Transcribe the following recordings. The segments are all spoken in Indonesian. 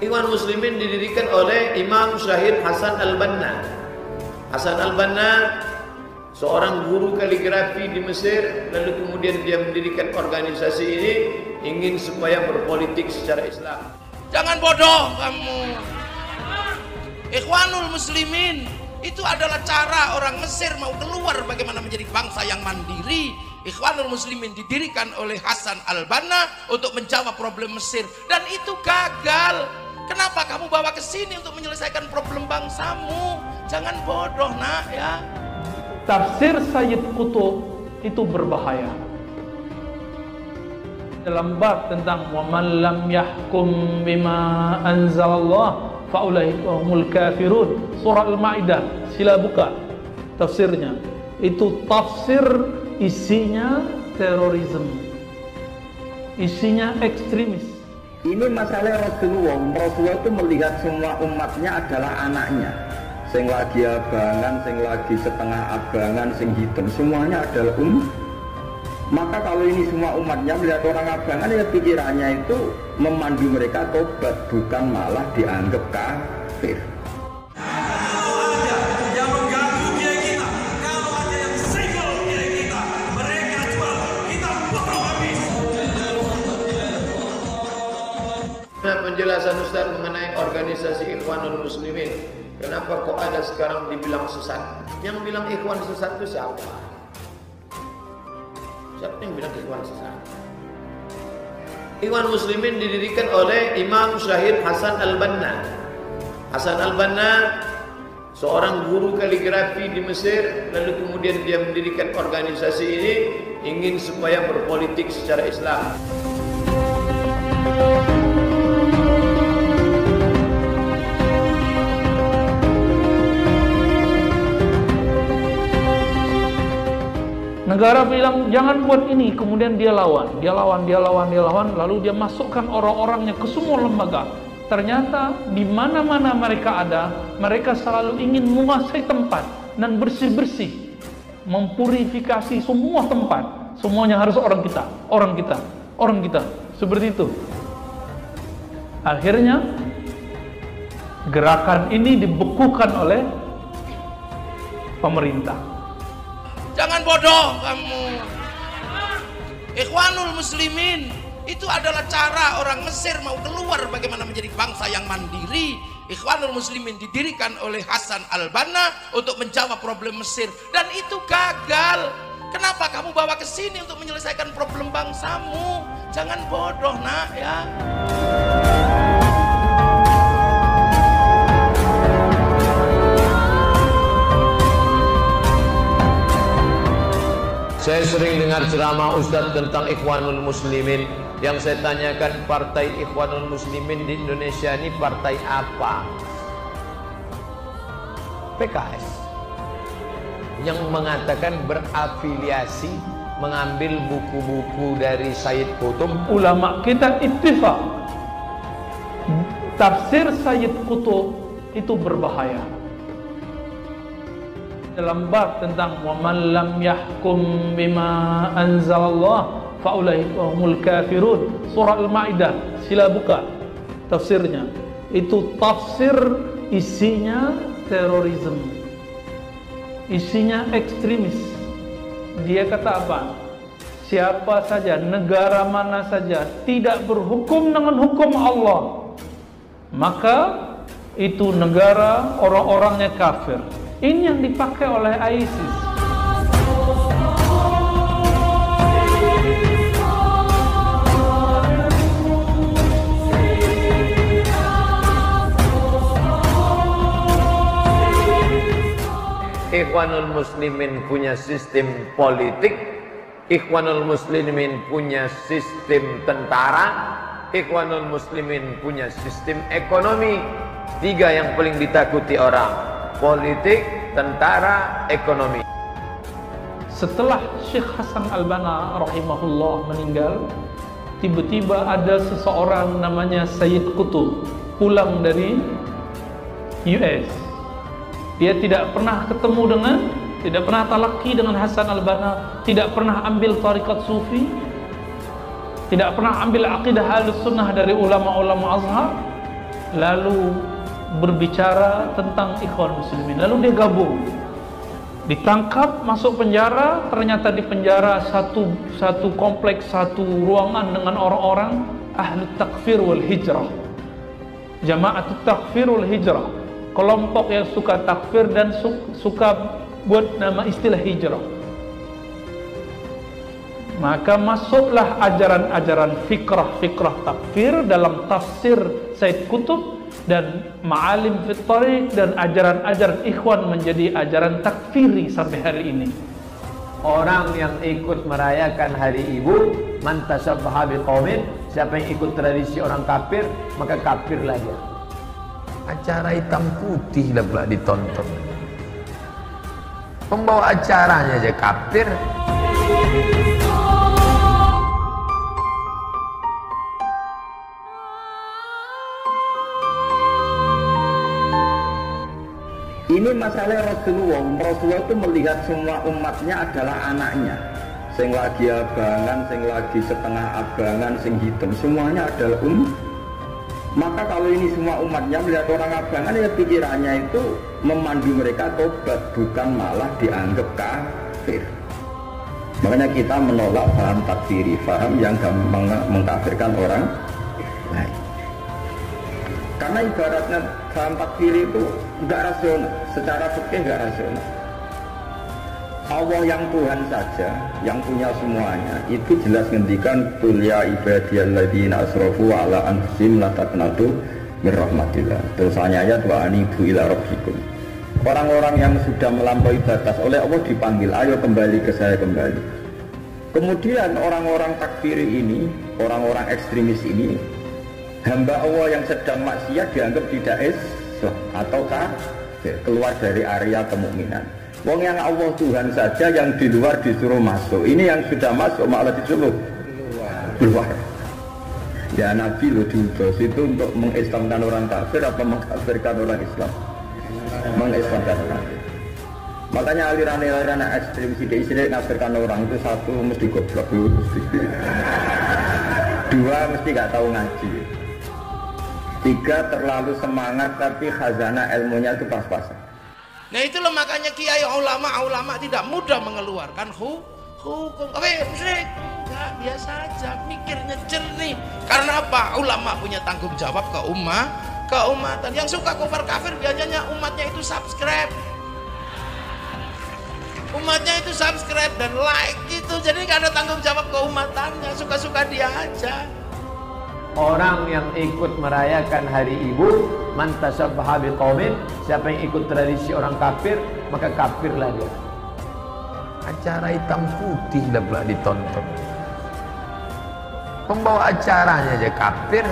Ikhwan Muslimin didirikan oleh Imam Syahid Hasan Al-Banna. Hasan Al-Banna seorang guru kaligrafi di Mesir, lalu kemudian dia mendirikan organisasi ini ingin supaya berpolitik secara Islam. Jangan bodoh kamu. Ikhwanul Muslimin itu adalah cara orang Mesir mau keluar bagaimana menjadi bangsa yang mandiri. Ikhwanul Muslimin didirikan oleh Hasan Al-Banna untuk menjawab problem Mesir, dan itu gagal. Kenapa kamu bawa ke sini untuk menyelesaikan problem bangsamu? Jangan bodoh nak ya. Tafsir Sayyid Qutb itu berbahaya. Dalam bab tentang wa man lam yahkum bima anzalallah fa ulaika humul kafirun, surah Al-Maidah, sila buka tafsirnya. Itu tafsir isinya terorisme, isinya ekstremis. Ini masalah Rasulullah itu melihat semua umatnya adalah anaknya. Sing lagi abangan, sing lagi setengah abangan, sing hitam, semuanya adalah Maka kalau ini semua umatnya melihat orang abangan, ya pikirannya itu memandu mereka tobat, bukan malah dianggap kafir. Penjelasan Ustaz mengenai organisasi Ikhwanul Muslimin. Kenapa kok ada sekarang dibilang sesat? Yang bilang ikhwan sesat itu siapa? Siapa yang bilang ikhwan sesat? Ikhwan Muslimin didirikan oleh Imam Syahid Hasan Al-Banna. Hasan Al-Banna seorang guru kaligrafi di Mesir, lalu kemudian dia mendirikan organisasi ini ingin supaya berpolitik secara Islam. Negara bilang jangan buat ini, kemudian dia lawan, lalu dia masukkan orang-orangnya ke semua lembaga. Ternyata di mana-mana mereka ada, mereka selalu ingin menguasai tempat dan bersih-bersih, mempurifikasi semua tempat. Semuanya harus orang kita, seperti itu. Akhirnya gerakan ini dibekukan oleh pemerintah. Jangan bodoh kamu. Ikhwanul Muslimin itu adalah cara orang Mesir mau keluar bagaimana menjadi bangsa yang mandiri. Ikhwanul Muslimin didirikan oleh Hasan Al-Banna untuk menjawab problem Mesir, dan itu gagal. Kenapa kamu bawa ke sini untuk menyelesaikan problem bangsamu? Jangan bodoh nak ya. Saya sering dengar ceramah Ustadz tentang Ikhwanul Muslimin. Yang saya tanyakan, partai Ikhwanul Muslimin di Indonesia ini partai apa? PKS yang mengatakan berafiliasi, mengambil buku-buku dari Sayyid Qutb. Ulama kita ittifaq, tafsir Sayyid Qutb itu berbahaya. Dalam bab tentang wa man lam yahkum bima anzalallah fa ulaika humul kafirun, surah Al-Maidah, sila buka tafsirnya. Itu tafsir isinya terorisme, isinya ekstremis. Dia kata apa? Siapa saja, negara mana saja tidak berhukum dengan hukum Allah, maka itu negara orang-orangnya kafir. Ini yang dipakai oleh ISIS. Ikhwanul Muslimin punya sistem politik, Ikhwanul Muslimin punya sistem tentara, Ikhwanul Muslimin punya sistem ekonomi. Tiga yang paling ditakuti orang: politik, tentara, ekonomi. Setelah Syekh Hasan Al-Banna rahimahullah meninggal, tiba-tiba ada seseorang namanya Sayyid Qutb pulang dari US. Dia tidak pernah tidak pernah talaki dengan Hasan Al-Banna, tidak pernah ambil tarikat sufi, tidak pernah ambil akidah Ahlus Sunnah dari ulama-ulama Azhar. lalu berbicara tentang ikhwan muslimin, lalu dia gabung, ditangkap, masuk penjara. Ternyata di penjara satu kompleks, satu ruangan dengan orang-orang ahlu takfir wal hijrah, jama'atut takfir wal hijrah, kelompok yang suka takfir dan suka buat nama istilah hijrah. Maka masuklah ajaran-ajaran fikrah takfir dalam tafsir Said Qutb dan Ma'alim fit Thariq, dan ajaran-ajaran ikhwan menjadi ajaran takfiri sampai hari ini. Orang yang ikut merayakan hari ibu, man tasabbaha biqaumin, siapa yang ikut tradisi orang kafir, maka kafirlah dia. Acara hitam putih lah pula ditonton. Pembawa acaranya aja kafir. Ini masalah Rasulullah itu melihat semua umatnya adalah anaknya. Sing lagi abangan, sing lagi setengah abangan, sing hitam, semuanya adalah Maka kalau ini semua umatnya melihat orang abangan, ya pikirannya itu memandu mereka tobat, bukan malah dianggap kafir. Makanya kita menolak paham takfiri, paham yang mengkafirkan orang lain. Karena ibaratnya paham takfiri itu enggak rasional, secara fikih enggak rasional. Allah yang Tuhan saja, yang punya semuanya, itu jelas ngendikan qul ya ibadiyalladzina asrafu ala anfusihim la taqnatu min rahmatillah. Terus ayat wa anibu ila rabbikum. Orang-orang yang sudah melampaui batas oleh Allah dipanggil, ayo kembali ke saya kembali. Kemudian orang-orang takfiri ini, orang-orang ekstremis ini, hamba Allah yang sedang maksiat dianggap tidak Islam atau kafir, keluar dari area kemukminan. Wong yang Allah Tuhan saja yang di luar disuruh masuk. Ini yang sudah masuk malah disuruh keluar. Ya Nabi lo diutus itu untuk mengislamkan orang kafir apa mengkafirkan orang Islam? Mengislamkan orang kafir. Makanya aliran-aliran ekstrim sidik-sidik mengkafirkan orang itu, satu mesti goblok, dua mesti gak tahu ngaji, tiga terlalu semangat tapi khazanah ilmunya itu pas-pasan. Nah itulah makanya kiai ulama tidak mudah mengeluarkan hukum. Musyrik enggak, biasa aja, mikirnya jernih. Karena apa? Ulama punya tanggung jawab ke keumatan. Yang suka kufar kafir biasanya umatnya itu subscribe. Umatnya itu subscribe dan like gitu. Jadi gak ada tanggung jawab keumatannya, suka-suka dia aja. Orang yang ikut merayakan hari ibu, man tasabbaha biqaumin, siapa yang ikut tradisi orang kafir, maka kafirlah dia. Acara hitam putih lah pula ditonton. Pembawa acaranya aja kafir.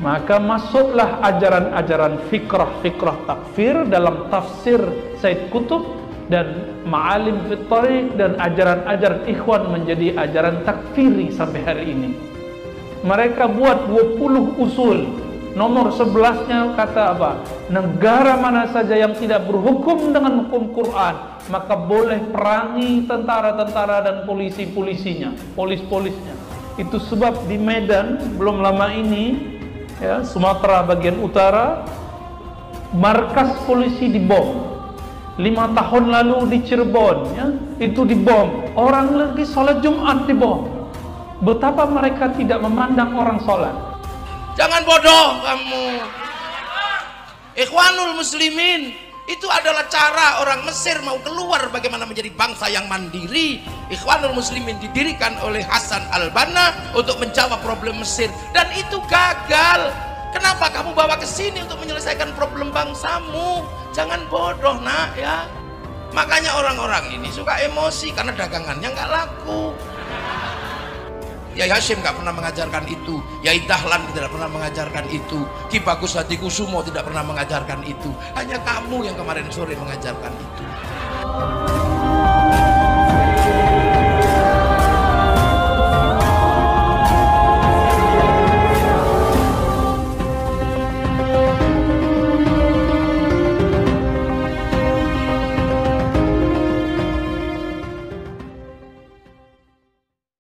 Maka masuklah ajaran-ajaran fikrah takfir dalam tafsir Said Qutb dan Ma'alim fit Thariq, dan ajaran-ajaran ikhwan menjadi ajaran takfiri sampai hari ini. Mereka buat 20 usul. Nomor 11-nya kata apa? Negara mana saja yang tidak berhukum dengan hukum Quran, maka boleh perangi tentara-tentara dan polisi-polisinya, polis-polisnya. Itu sebab di Medan belum lama ini, ya, Sumatera bagian utara, markas polisi dibom. 5 tahun lalu di Cirebon, ya, itu dibom. Orang lagi sholat Jumat dibom. Betapa mereka tidak memandang orang sholat. Jangan bodoh kamu. Ikhwanul Muslimin, itu adalah cara orang Mesir mau keluar bagaimana menjadi bangsa yang mandiri. Ikhwanul Muslimin didirikan oleh Hasan al-Banna untuk menjawab problem Mesir, dan itu gagal. Kenapa kamu bawa ke sini untuk menyelesaikan problem bangsamu? Jangan bodoh nak ya. Makanya orang-orang ini suka emosi karena dagangannya nggak laku. Yai Hashim nggak pernah mengajarkan itu, Yai Dahlan tidak pernah mengajarkan itu, Ki Bagus Hadi Kusumo tidak pernah mengajarkan itu. Hanya kamu yang kemarin sore mengajarkan itu.